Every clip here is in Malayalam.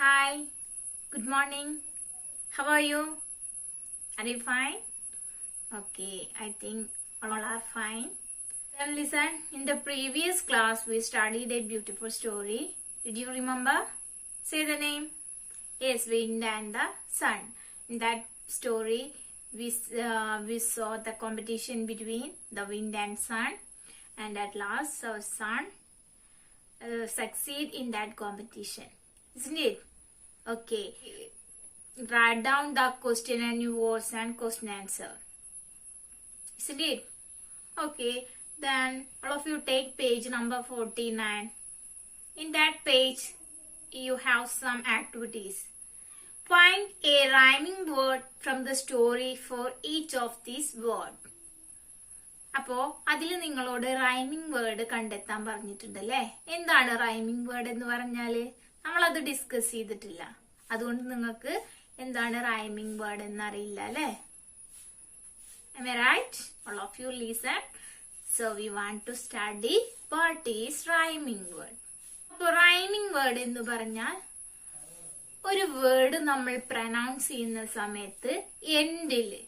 Hi, good morning. How are you? Are you fine? Okay, I think all are fine. Then listen, in the previous class we studied a beautiful story. Did you remember? Say the name. Yes, Wind and the Sun. In that story, we saw the competition between the wind and sun, and at last our sun succeed in that competition, isn't it? Okay, write down the question and words and question answer, isn't it? Okay, then all of you take page number 49. In that page you have some activities. Find a rhyming word from the story for each of these words. അപ്പോ അതിൽ നിങ്ങളോട് റൈമിംഗ് വേർഡ് കണ്ടെത്താൻ പറഞ്ഞിട്ടുണ്ടല്ലേ. എന്താണ് റൈമിംഗ് വേർഡ് എന്ന് പറഞ്ഞാല് നമ്മളത് ഡിസ്കസ് ചെയ്തിട്ടില്ല. അതുകൊണ്ട് നിങ്ങൾക്ക് എന്താണ് റൈമിംഗ് വേർഡ് എന്നറിയില്ല അല്ലേ. Am I right? All of you listen. So we want to study what is rhyming word. അപ്പൊ റൈമിംഗ് വേർഡ് എന്ന് പറഞ്ഞാൽ ഒരു വേർഡ് നമ്മൾ പ്രൊനൗൺസ് ചെയ്യുന്ന സമയത്ത് എൻഡില്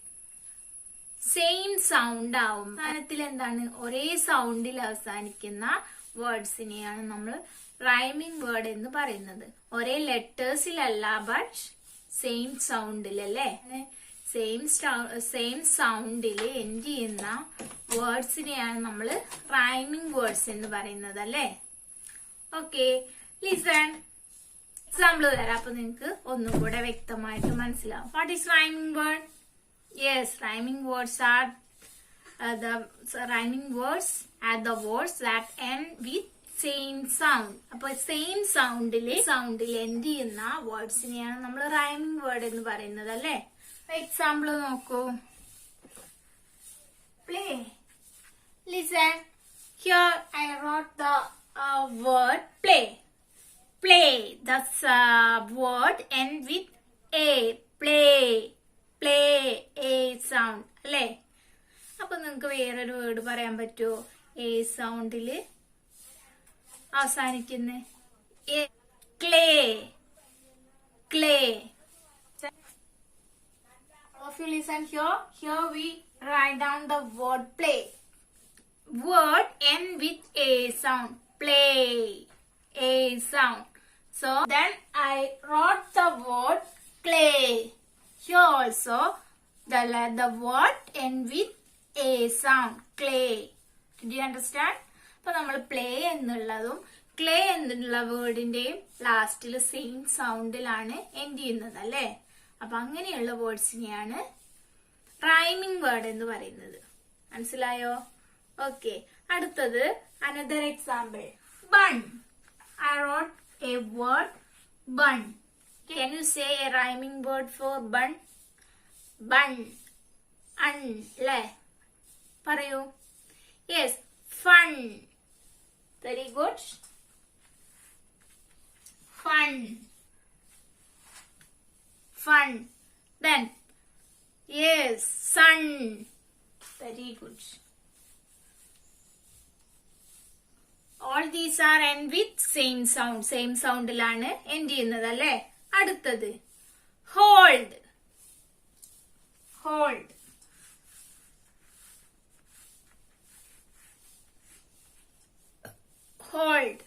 സെയിം സൗണ്ട് ആവും. അവസാനത്തിൽ എന്താണ് ഒരേ സൗണ്ടിൽ അവസാനിക്കുന്ന വേർഡ്സിനെയാണ് നമ്മൾ റൈമിംഗ് വേർഡ് എന്ന് പറയുന്നത്. ഒരേ ലെറ്റേഴ്സിലല്ല, ബട്ട് സെയിം സൗണ്ടിലല്ലേ. സെയിം സൗണ്ടില് എൻഡ് ചെയ്യുന്ന വേർഡ്സിനെയാണ് നമ്മൾ റൈമിംഗ് വേർഡ്സ് എന്ന് പറയുന്നത് അല്ലേ. Okay, listen. എക്സാമ്പിൾ തരാം, അപ്പൊ നിങ്ങക്ക് ഒന്നും കൂടെ വ്യക്തമായിട്ട് മനസ്സിലാവും. What is rhyming word? Yes, rhyming words are the words that end with same sound. അപ്പൊ സെയിം സൗണ്ടിൽ എൻഡ് ചെയ്യുന്ന വേർഡ്സിനെയാണ് നമ്മൾ റൈമിംഗ് വേർഡ് എന്ന് പറയുന്നത് അല്ലേ. എക്സാമ്പിൾ നോക്കൂ. Play. Listen. Here I wrote the word play. Play. The word end with a. Play. Play A sound അല്ലേ. അപ്പൊ നിങ്ങക്ക് വേറൊരു വേർഡ് പറയാൻ പറ്റുമോ എ സൗണ്ടില് അവസാനിക്കുന്ന? Clay. Clay. If you listen here we write down the word play. Word end with a sound. Play. A sound. So then I wrote the word clay. Here also the word end with a sound. Clay. Did you understand? അപ്പൊ നമ്മൾ പ്ലേ എന്നുള്ളതും ക്ലേ എന്നുള്ള വേർഡിന്റെയും ലാസ്റ്റിൽ സെയിം സൗണ്ടിലാണ് എൻഡ് ചെയ്യുന്നത് അല്ലേ. അപ്പൊ അങ്ങനെയുള്ള വേർഡ്സിനെയാണ് റൈമിംഗ് വേർഡ് എന്ന് പറയുന്നത്. മനസ്സിലായോ? ഓക്കെ, അടുത്തത് another example. Bun. I wrote a word bun. Can you say a rhyming word for bun? Bun. അല്ലേ പറയൂ. Yes, fun. Very good. Fun. Fun. Then yes, sun. Very good. All these are end with same sound. Same soundലാണ് end ചെയ്യുന്നത് അല്ലേ. അടുത്തത് hold. Hold. Hold.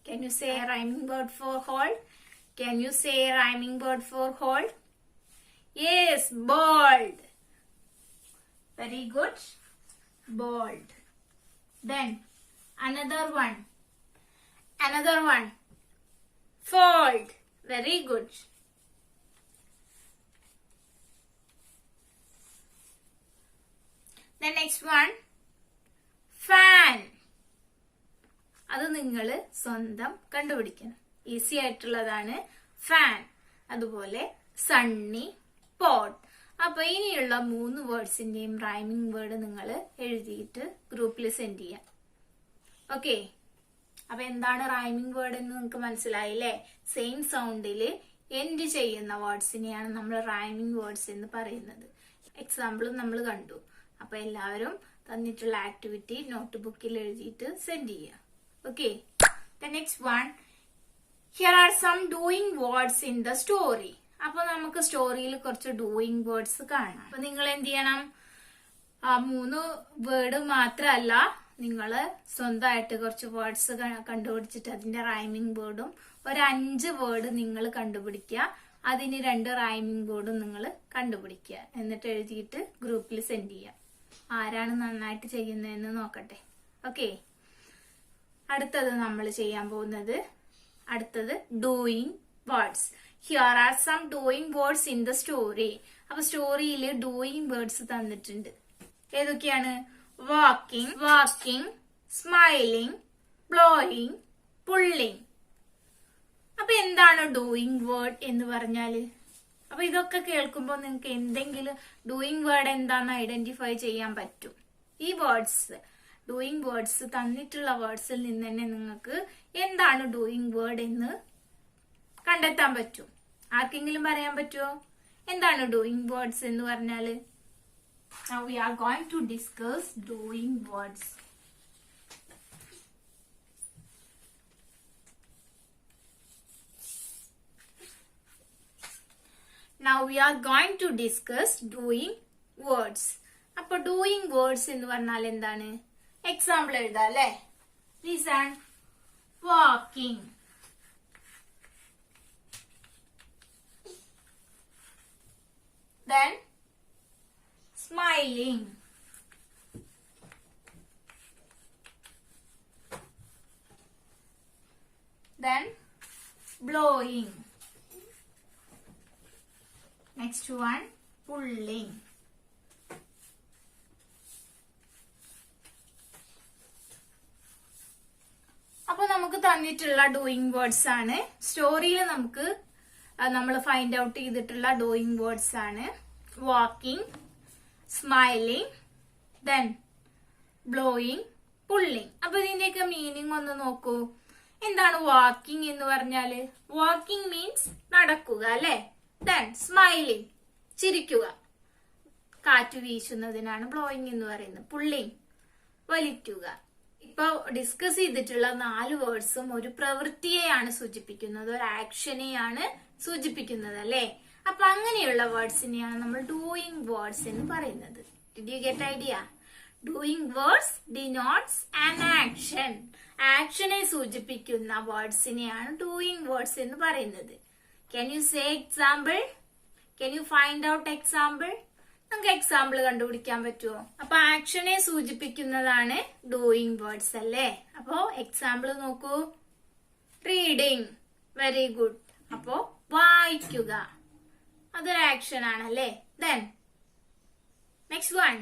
Can you say a rhyming word for hold? Can you say a rhyming word for hold? Yes, bold. Very good. Bold. Then another one. Fold. Very good. The next one, fan. അത് നിങ്ങൾ സ്വന്തം കണ്ടുപിടിക്കണം. ഈസി ആയിട്ടുള്ളതാണ് ഫാൻ. അതുപോലെ സണ്ണി, പോട്ട്. അപ്പൊ ഇനിയുള്ള 3 വേർഡ്സിന്റെയും റൈമിംഗ് വേർഡ് നിങ്ങൾ എഴുതിയിട്ട് ഗ്രൂപ്പിൽ സെൻഡ് ചെയ്യാം. ഓക്കെ, അപ്പൊ എന്താണ് റൈമിംഗ് വേർഡ് എന്ന് നിങ്ങൾക്ക് മനസ്സിലായില്ലേ. സെയിം സൗണ്ടില് എൻഡ് ചെയ്യുന്ന വേർഡ്സിനെയാണ് നമ്മൾ റൈമിംഗ് വേർഡ്സ് എന്ന് പറയുന്നത്. എക്സാമ്പിൾ നമ്മൾ കണ്ടു. അപ്പൊ എല്ലാവരും തന്നിട്ടുള്ള ആക്ടിവിറ്റി നോട്ട് ബുക്കിൽ എഴുതിയിട്ട് സെൻഡ് ചെയ്യുക. Okay, the next one, here are some doing words in the story. അപ്പൊ നമുക്ക് സ്റ്റോറിയിൽ കുറച്ച് ഡൂയിങ് വേർഡ്സ് കാണാം. അപ്പൊ നിങ്ങൾ എന്ത് ചെയ്യണം, ആ 3 വേർഡ് മാത്രമല്ല, നിങ്ങൾ സ്വന്തമായിട്ട് കുറച്ച് വേർഡ്സ് കണ്ടുപിടിച്ചിട്ട് അതിന്റെ റൈമിംഗ് വേർഡും ഒരു 5 വേർഡ് നിങ്ങൾ കണ്ടുപിടിക്കുക. അതിന് 2 റൈമിംഗ് വേർഡും നിങ്ങൾ കണ്ടുപിടിക്കുക. എന്നിട്ട് എഴുതിയിട്ട് ഗ്രൂപ്പിൽ സെൻഡ് ചെയ്യുക. ആരാണ് നന്നായിട്ട് ചെയ്യുന്നതെന്ന് നോക്കട്ടെ. ഓക്കെ, അടുത്തത് നമ്മൾ ചെയ്യാൻ പോകുന്നത് doing words. Here are some doing words in the story. അപ്പൊ സ്റ്റോറിയിൽ ഡൂയിങ് വേർഡ്സ് തന്നിട്ടുണ്ട്. ഏതൊക്കെയാണ്? Walking, smiling, blowing, pulling. അപ്പൊ എന്താണ് ഡൂയിങ് വേർഡ് എന്ന് പറഞ്ഞാല്? അപ്പൊ ഇതൊക്കെ കേൾക്കുമ്പോൾ നിങ്ങൾക്ക് എന്തെങ്കിലും ഡൂയിങ് വേർഡ് എന്താന്ന് ഐഡന്റിഫൈ ചെയ്യാൻ പറ്റും. ഈ വേർഡ്സ്, ഡൂയിങ് വേർഡ്സ് തന്നിട്ടുള്ള വേർഡ്സിൽ നിന്ന് തന്നെ നിങ്ങൾക്ക് എന്താണ് ഡൂയിങ് വേർഡ് എന്ന് കണ്ടെത്താൻ പറ്റും. ആർക്കെങ്കിലും പറയാൻ പറ്റുമോ എന്താണ് ഡൂയിങ് വേർഡ്സ് എന്ന് പറഞ്ഞാല്? Now we are going to discuss doing words. Now we are going to discuss doing words. അപ്പൊ ഡൂയിങ് വേർഡ്സ് എന്ന് പറഞ്ഞാൽ എന്താണ്? എക്സാമ്പിൾ എഴുതാം അല്ലെ? Listen. Walking, then smiling, then blowing, next one pulling. അപ്പൊ നമുക്ക് തന്നിട്ടുള്ള ഡൂയിങ് വേർഡ്സ് ആണ്. സ്റ്റോറിയിൽ നമ്മൾ ഫൈൻഡ് ഔട്ട് ചെയ്തിട്ടുള്ള ഡൂയിങ് വേർഡ്സ് ആണ് walking, smiling, then blowing, pulling. അപ്പൊ ഇതിന്റെയൊക്കെ മീനിങ് ഒന്ന് നോക്കൂ. എന്താണ് വാക്കിംഗ് എന്ന് പറഞ്ഞാല്? വാക്കിംഗ് മീൻസ് നടക്കുക അല്ലെ? ദെൻ സ്മൈലിംഗ്, ചിരിക്കുക, കാറ്റ് വീശുന്നതിനാണ് ബ്ലോയിങ് എന്ന് പറയുന്നത്. പുള്ളിങ്, വലിക്കുക. ഇപ്പൊ ഡിസ്കസ് ചെയ്തിട്ടുള്ള 4 വേർഡ്സും ഒരു പ്രവൃത്തിയെയാണ് സൂചിപ്പിക്കുന്നത്, ഒരു ആക്ഷനെയാണ് സൂചിപ്പിക്കുന്നത് അല്ലെ? അപ്പൊ അങ്ങനെയുള്ള വേർഡ്സിനെയാണ് നമ്മൾ ഡൂയിങ് വേർഡ്സ് എന്ന് പറയുന്നത്. Did you get idea? Doing words denotes an action. ആക്ഷനെ സൂചിപ്പിക്കുന്ന വേർഡ്സിനെയാണ് ഡൂയിങ് വേർഡ്സ് എന്ന് പറയുന്നത്. Can you say example? Can you find out example? നമുക്ക് എക്സാമ്പിൾ കണ്ടുപിടിക്കാൻ പറ്റുമോ? അപ്പൊ ആക്ഷനെ സൂചിപ്പിക്കുന്നതാണ് ഡൂയിങ് വേർഡ്സ് അല്ലേ? അപ്പോ എക്സാമ്പിൾ നോക്കൂ. Reading, very good. അപ്പോ വായിക്കുക, അതൊരു ആക്ഷൻ ആണല്ലേ? Then next one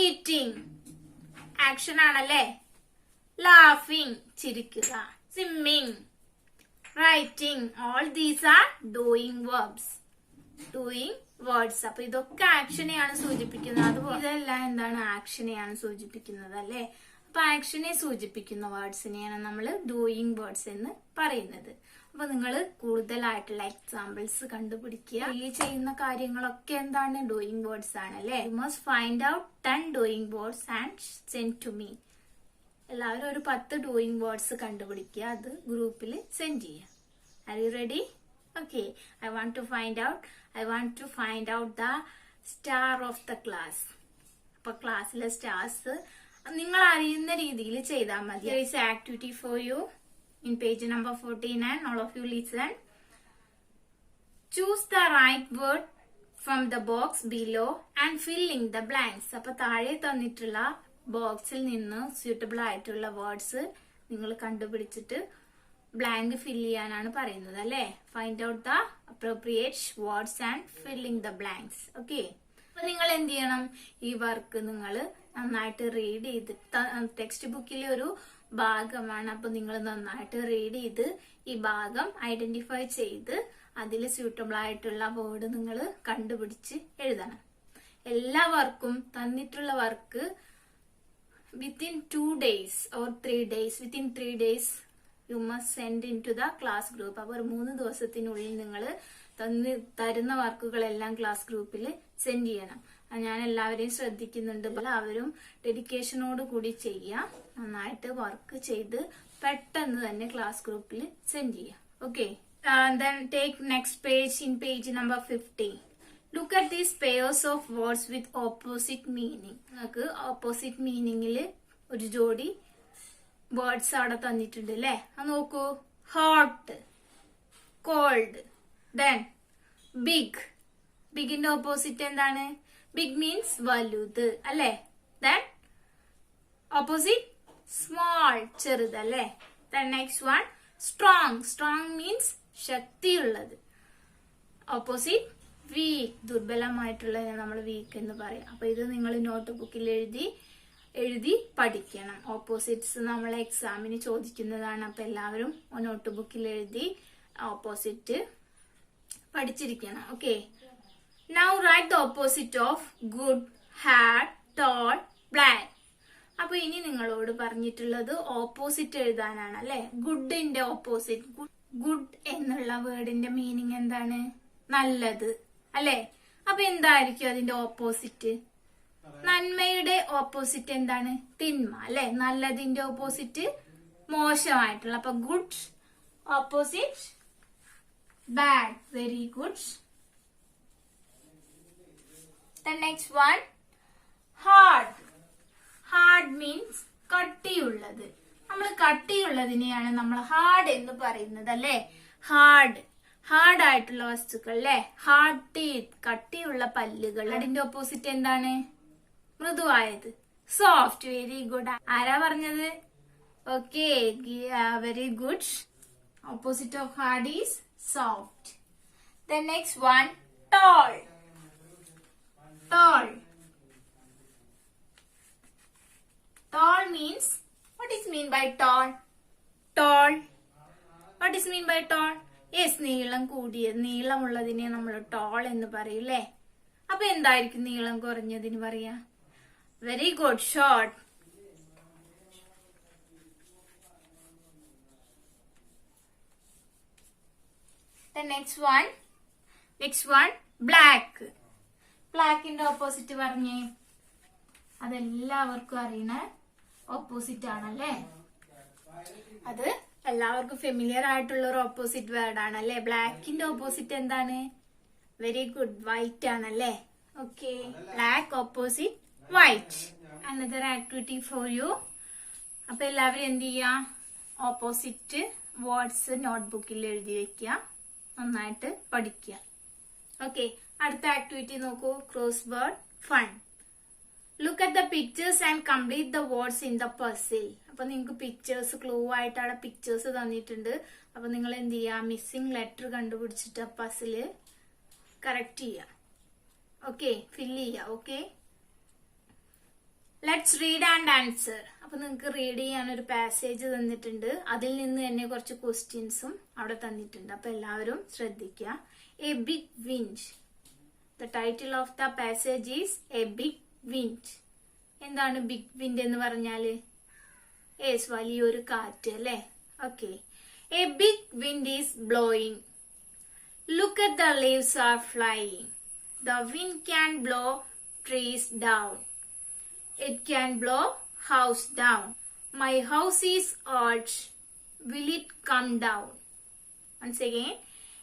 eating, action ആണല്ലേ? ലാഫിംഗ്, ചിരിക്കുക. Swimming, writing, all these are doing verbs, doing words. അപ്പൊ ഇതൊക്കെ ആക്ഷനെയാണ് സൂചിപ്പിക്കുന്നത്. അതുപോലെ ഇതെല്ലാം എന്താണ്? ആക്ഷനെയാണ് സൂചിപ്പിക്കുന്നത് അല്ലെ? അപ്പൊ ആക്ഷനെ സൂചിപ്പിക്കുന്ന വേർഡ്സിനെയാണ് നമ്മൾ ഡൂയിങ് വേർഡ്സ് എന്ന് പറയുന്നത്. അപ്പൊ നിങ്ങൾ കൂടുതലായിട്ടുള്ള എക്സാമ്പിൾസ് കണ്ടുപിടിക്കുക. ഈ ചെയ്യുന്ന കാര്യങ്ങളൊക്കെ എന്താണ്? ഡൂയിങ് വേർഡ്സ് ആണ് അല്ലെ? You must find out 10 doing words and send to me. എല്ലാവരും ഒരു 10 ഡൂയിങ് വേർഡ്സ് കണ്ടുപിടിക്കുക, അത് ഗ്രൂപ്പിൽ സെൻഡ് ചെയ്യുക. Are you ready? Okay, I want to find out the star of the class. അപ്പൊ ക്ലാസ്സിലെ സ്റ്റാർസ് നിങ്ങൾ അറിയുന്ന രീതിയിൽ ചെയ്താൽ മതി. There is an activity for you in page number 49. All of you listen. Choose the right word from the box below and fill in the blanks. അപ്പൊ താഴെ തന്നിട്ടുള്ള ബോക്സിൽ നിന്ന് സ്യൂട്ടബിൾ ആയിട്ടുള്ള വേർഡ്സ് നിങ്ങൾ കണ്ടുപിടിച്ചിട്ട് ബ്ലാങ്ക് ഫില്ല് ചെയ്യാനാണ് പറയുന്നത് അല്ലെ? Find out the appropriate words and filling the blanks. Okay, അപ്പൊ നിങ്ങൾ എന്ത് ചെയ്യണം? ഈ വർക്ക് നിങ്ങൾ നന്നായിട്ട് റീഡ് ചെയ്ത്, ടെക്സ്റ്റ് ബുക്കിലെ ഒരു ഭാഗമാണ്. അപ്പൊ നിങ്ങൾ നന്നായിട്ട് റീഡ് ചെയ്ത് ഈ ഭാഗം ഐഡന്റിഫൈ ചെയ്ത് അതിൽ സ്യൂട്ടബിൾ ആയിട്ടുള്ള വേർഡ് നിങ്ങൾ കണ്ടുപിടിച്ച് എഴുതണം. എല്ലാ വർക്കും തന്നിട്ടുള്ള work within 2 days or 3 days, within 3 days you must send into the class group. അപ്പൊ ഒരു 3 ദിവസത്തിനുള്ളിൽ നിങ്ങൾ തരുന്ന വർക്കുകളെല്ലാം ക്ലാസ് ഗ്രൂപ്പിൽ സെൻഡ് ചെയ്യണം. ഞാൻ എല്ലാവരെയും ശ്രദ്ധിക്കുന്നുണ്ട്. എല്ലാവരും ഡെഡിക്കേഷനോട് കൂടി ചെയ്യാം. നന്നായിട്ട് വർക്ക് ചെയ്ത് പെട്ടെന്ന് തന്നെ ക്ലാസ് ഗ്രൂപ്പിൽ സെൻഡ് ചെയ്യാം. Okay, then take next page in page number 50. Look at these pairs of words with opposite meaning. നിങ്ങൾക്ക് ഓപ്പോസിറ്റ് മീനിങ്ങിൽ ഒരു ജോഡി വേർഡ്സ് അവിടെ തന്നിട്ടുണ്ട് അല്ലേ? അത് നോക്കൂ. Hot, cold, then big. ബിഗിന്റെ ഓപ്പോസിറ്റ് എന്താണ്? ബിഗ് മീൻസ് വലുത് അല്ലേ? ദെൻ ഓപ്പോസിറ്റ് സ്മോൾ, ചെറുത് അല്ലേ? Then next one strong. Strong means ശക്തിയുള്ളത്. ഓപ്പോസിറ്റ് വീക്ക്, ദുർബലമായിട്ടുള്ളതിനെ നമ്മൾ വീക്ക് എന്ന് പറയാം. അപ്പൊ ഇത് നിങ്ങൾ നോട്ട് ബുക്കിൽ എഴുതി പഠിക്കണം. ഓപ്പോസിറ്റ്സ് നമ്മൾ എക്സാമിന് ചോദിക്കുന്നതാണ്. അപ്പൊ എല്ലാവരും നോട്ട് ബുക്കിൽ എഴുതി ഓപ്പോസിറ്റ് പഠിച്ചിരിക്കണം. Okay, now write the opposite of good, hard, tall, black. അപ്പൊ ഇനി നിങ്ങളോട് പറഞ്ഞിട്ടുള്ളത് ഓപ്പോസിറ്റ് എഴുതാനാണ് അല്ലെ? ഗുഡിന്റെ ഓപ്പോസിറ്റ്. ഗുഡ് എന്നുള്ള വേർഡിന്റെ മീനിങ് എന്താണ്? നല്ലത് അല്ലെ? അപ്പൊ എന്തായിരിക്കും അതിന്റെ ഓപ്പോസിറ്റ്? നന്മയുടെ ഓപ്പോസിറ്റ് എന്താണ്? തിന്മ അല്ലെ? നല്ലതിന്റെ ഓപ്പോസിറ്റ് മോശമായിട്ടുള്ള. അപ്പൊ good opposite bad. Very good. The next one, hard. Hard means കട്ടിയുള്ളത്. നമ്മൾ കട്ടിയുള്ളതിനെയാണ് നമ്മൾ ഹാർഡ് എന്ന് പറയുന്നത് അല്ലെ? ഹാർഡ് ആയിട്ടുള്ള വസ്തുക്കൾ അല്ലെ? ഹാർഡ് ടീത്ത്, കട്ടിയുള്ള പല്ലുകൾ. അതിന്റെ ഓപ്പോസിറ്റ് എന്താണ്? മൃദുവായത്, സോഫ്റ്റ്. Very good. ആരാ പറഞ്ഞത്? Okay, very good. Opposite of hard is soft. The next one, tall. Tall. Tall means, what is mean by tall? Tall. What is mean by tall? Yes, നീളം കൂടിയത്, നീളമുള്ളതിനെ നമ്മൾ ടോൾ എന്ന് പറയൂലേ? അപ്പൊ എന്തായിരിക്കും നീളം കുറഞ്ഞതിന് പറയാ? Very good, short. The next one, black. ബ്ലാക്കിന്റെ ഓപ്പോസിറ്റ് പറഞ്ഞേ. അതെല്ലാവർക്കും അറിയണ ഓപ്പോസിറ്റ് ആണല്ലേ? അത് എല്ലാവർക്കും ഫെമിലിയർ ആയിട്ടുള്ള ഒരു ഓപ്പോസിറ്റ് വേർഡ് ആണല്ലേ? ബ്ലാക്കിന്റെ ഓപ്പോസിറ്റ് എന്താണ്? വെരി ഗുഡ്, വൈറ്റ് ആണല്ലേ? Okay, black opposite white. Another activity for you. അപ്പൊ എല്ലാവരും എന്ത് ചെയ്യാ? ഓപ്പോസിറ്റ് വേർഡ്സ് നോട്ട്ബുക്കിൽ എഴുതി വെക്കുക, നന്നായിട്ട് പഠിക്കുക. ഓക്കെ, അടുത്ത ആക്ടിവിറ്റി നോക്കൂ. Cross word fun. Look at the pictures and complete the words in the puzzle. അപ്പൊ നിങ്ങൾക്ക് പിക്ചേഴ്സ് ക്ലൂ ആയിട്ട് അവിടെ പിക്ചേഴ്സ് തന്നിട്ടുണ്ട്. അപ്പൊ നിങ്ങൾ എന്ത് ചെയ്യാ? മിസ്സിംഗ് ലെറ്റർ കണ്ടുപിടിച്ചിട്ട് പസില് കറക്റ്റ് ചെയ്യുക. ഓക്കെ, ഫില്ല് ചെയ്യുക. Okay, let's read and answer. അപ്പൊ നിങ്ങൾക്ക് റീഡ് ചെയ്യാൻ ഒരു പാസേജ് തന്നിട്ടുണ്ട്. അതിൽ നിന്ന് തന്നെ കുറച്ച് ക്വസ്റ്റ്യൻസും അവിടെ തന്നിട്ടുണ്ട്. അപ്പൊ എല്ലാവരും ശ്രദ്ധിക്കുക. A big wind. The title of the passage is A Big Wind. എന്താണ് ബിഗ് വിൻഡ് എന്ന് പറഞ്ഞാല്? യെസ്, വലിയൊരു കാറ്റ് അല്ലെ? Okay, a big wind is blowing. Look at the leaves are flying. The wind can blow trees down. It can blow house down. My house is old. Will it come down? Once again,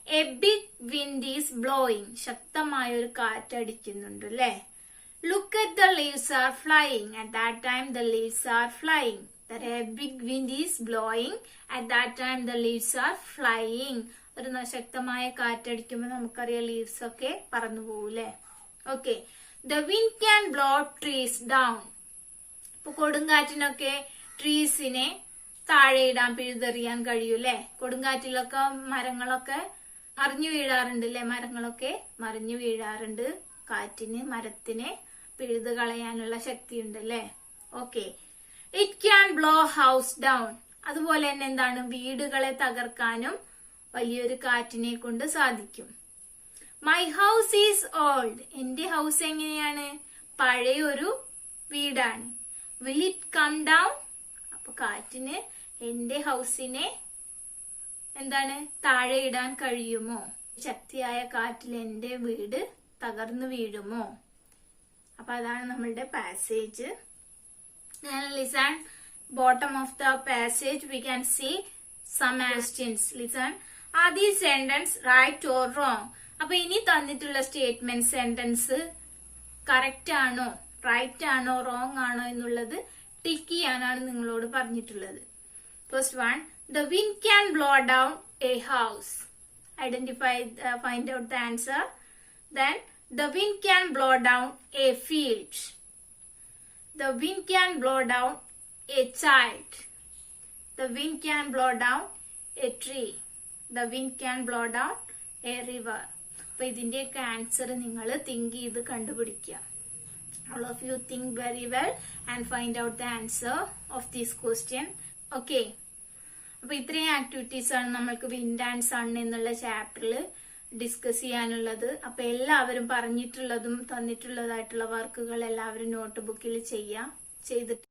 a big wind is blowing. ശക്തമായ ഒരു കാറ്റടിക്കുന്നുണ്ട് അല്ലെ? Look at the leaves are flying. At that time the leaves are flying. A big wind is blowing. At that time the leaves are flying. ഒരു ശക്തമായ കാറ്റടിക്കുമ്പോൾ നമുക്കറിയാം ലീവ്സ് ഒക്കെ പറന്നു പോകൂലേ? Okay, the wind can blow trees down. ഇപ്പൊ കൊടുങ്കാറ്റിനൊക്കെ ട്രീസിനെ താഴെ ഇടാൻ, പിഴുതെറിയാൻ കഴിയൂലേ? കൊടുങ്കാറ്റിലൊക്കെ മരങ്ങളൊക്കെ മറിഞ്ഞു വീഴാറുണ്ട് അല്ലെ? മരങ്ങളൊക്കെ മറിഞ്ഞു വീഴാറുണ്ട്. കാറ്റിന് മരത്തിനെ പിഴുത് കളയാനുള്ള ശക്തിയുണ്ട് അല്ലെ? Okay, it can blow house down. അതുപോലെ തന്നെ എന്താണ്? വീടുകളെ തകർക്കാനും വലിയൊരു കാറ്റിനെ കൊണ്ട് സാധിക്കും. My house is old. എന്റെ ഹൗസ് എങ്ങനെയാണ്? പഴയൊരു വീടാണ്. Will it come down? അപ്പൊ കാറ്റിന് എന്റെ ഹൗസിനെ എന്താണ്? താഴെ ഇടാൻ കഴിയുമോ? ശക്തിയായ കാറ്റിൽ എന്റെ വീട് തകർന്നു വീഴുമോ? അപ്പൊ അതാണ് നമ്മളുടെ passage. Listen, bottom of the passage we can see some questions. Listen, are these sentence right or wrong? അപ്പൊ ഇനി തന്നിട്ടുള്ള സ്റ്റേറ്റ്മെന്റ് സെന്റൻസ് കറക്റ്റ് ആണോ, റൈറ്റ് ആണോ, റോങ് ആണോ എന്നുള്ളത് ടിക്ക് ചെയ്യാനാണ് നിങ്ങളോട് പറഞ്ഞിട്ടുള്ളത്. First one, the wind can blow down a house. Identify, find out the answer. Then the wind can blow down a field. The wind can blow down a child. The wind can blow down a tree. The wind can blow down a river. അപ്പൊ ഇതിന്റെയൊക്കെ ആൻസർ നിങ്ങൾ തിങ്ക് ചെയ്ത് കണ്ടുപിടിക്കുക. All of you think very well and find out the answer of this question. Okay. അപ്പൊ ഇത്രയും ആക്ടിവിറ്റീസ് ആണ് നമ്മൾക്ക് വിൻഡ് ആൻഡ് സൺ എന്നുള്ള ചാപ്റ്ററിൽ ഡിസ്കസ് ചെയ്യാനുള്ളത്. അപ്പൊ എല്ലാവരും പറഞ്ഞിട്ടുള്ളതും തന്നിട്ടുള്ളതായിട്ടുള്ള വർക്കുകൾ എല്ലാവരും നോട്ട് ബുക്കിൽ ചെയ്തിട്ട്